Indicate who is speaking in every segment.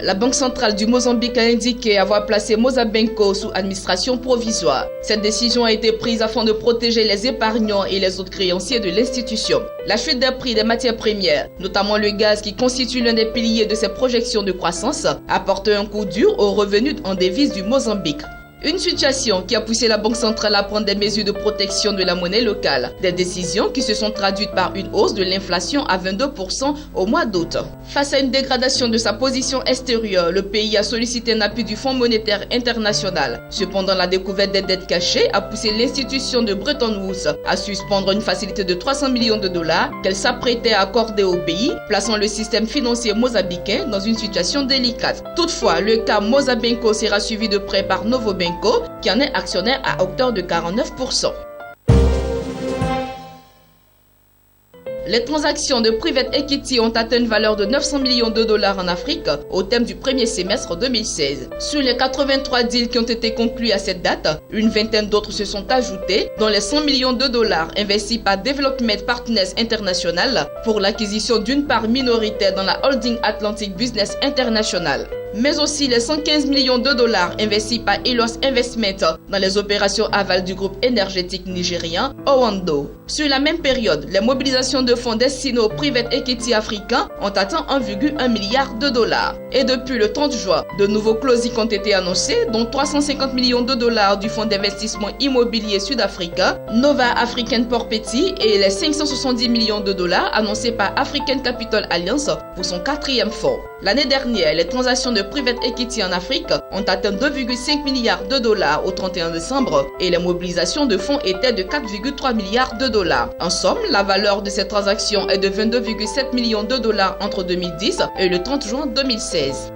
Speaker 1: la Banque centrale du Mozambique a indiqué avoir placé Mozabanco sous administration provisoire. Cette décision a été prise afin de protéger les épargnants et les autres créanciers de l'institution. La chute des prix des matières premières, notamment le gaz qui constitue l'un des piliers de ses projections de croissance, a porté un coup dur aux revenus en devises du Mozambique. Une situation qui a poussé la Banque centrale à prendre des mesures de protection de la monnaie locale. Des décisions qui se sont traduites par une hausse de l'inflation à 22% au mois d'août. Face à une dégradation de sa position extérieure, le pays a sollicité un appui du Fonds monétaire international. Cependant, la découverte des dettes cachées a poussé l'institution de Bretton Woods à suspendre une facilité de 300 millions de dollars qu'elle s'apprêtait à accorder au pays, plaçant le système financier mozambicain dans une situation délicate. Toutefois, le cas Mozabanco sera suivi de près par Novobanco, qui en est actionnaire à hauteur de 49%. Les transactions de private equity ont atteint une valeur de 900 millions de dollars en Afrique au terme du premier semestre 2016. Sur les 83 deals qui ont été conclus à cette date, une vingtaine d'autres se sont ajoutés, dont les 100 millions de dollars investis par Development Partners International pour l'acquisition d'une part minoritaire dans la holding Atlantic Business International, mais aussi les 115 millions de dollars investis par Elos Investment dans les opérations aval du groupe énergétique nigérien Owando. Sur la même période, les mobilisations de fonds destinés aux private equity africains ont atteint 1,1 milliard de dollars. Et depuis le 30 juin, de nouveaux closings ont été annoncés, dont 350 millions de dollars du fonds d'investissement immobilier sud-africain Nova African Property et les 570 millions de dollars annoncés par African Capital Alliance pour son quatrième fonds. L'année dernière, les transactions de private equity en Afrique ont atteint 2,5 milliards de dollars au 31 décembre et les mobilisations de fonds étaient de 4,3 milliards de dollars. En somme, la valeur de ces transactions est de 22,7 millions de dollars entre 2010 et le 30 juin 2016.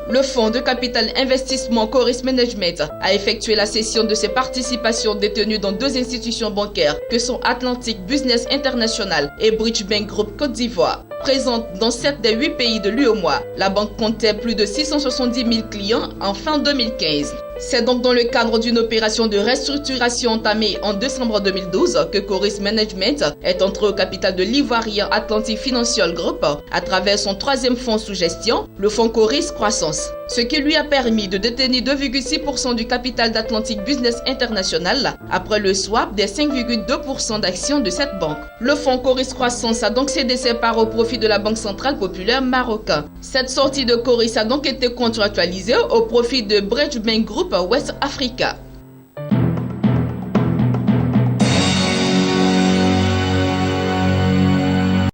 Speaker 1: Le fonds de capital investissement Coris Management a effectué la cession de ses participations détenues dans deux institutions bancaires que sont Atlantic Business International et Bridge Bank Group Côte d'Ivoire. Présente dans 7 des 8 pays de l'UEMOA, la banque comptait plus de 670 000 clients en fin 2015. C'est donc dans le cadre d'une opération de restructuration entamée en décembre 2012 que Coris Management est entré au capital de l'Ivoirien Atlantic Financial Group à travers son troisième fonds sous gestion, le fonds Coris Croissance, ce qui lui a permis de détenir 2,6% du capital d'Atlantic Business International après le swap des 5,2% d'actions de cette banque. Le fonds Coris Croissance a donc cédé ses parts au profit de la Banque centrale populaire marocaine. Cette sortie de Coris a donc été contractualisée au profit de Bridge Bank Group West Africa.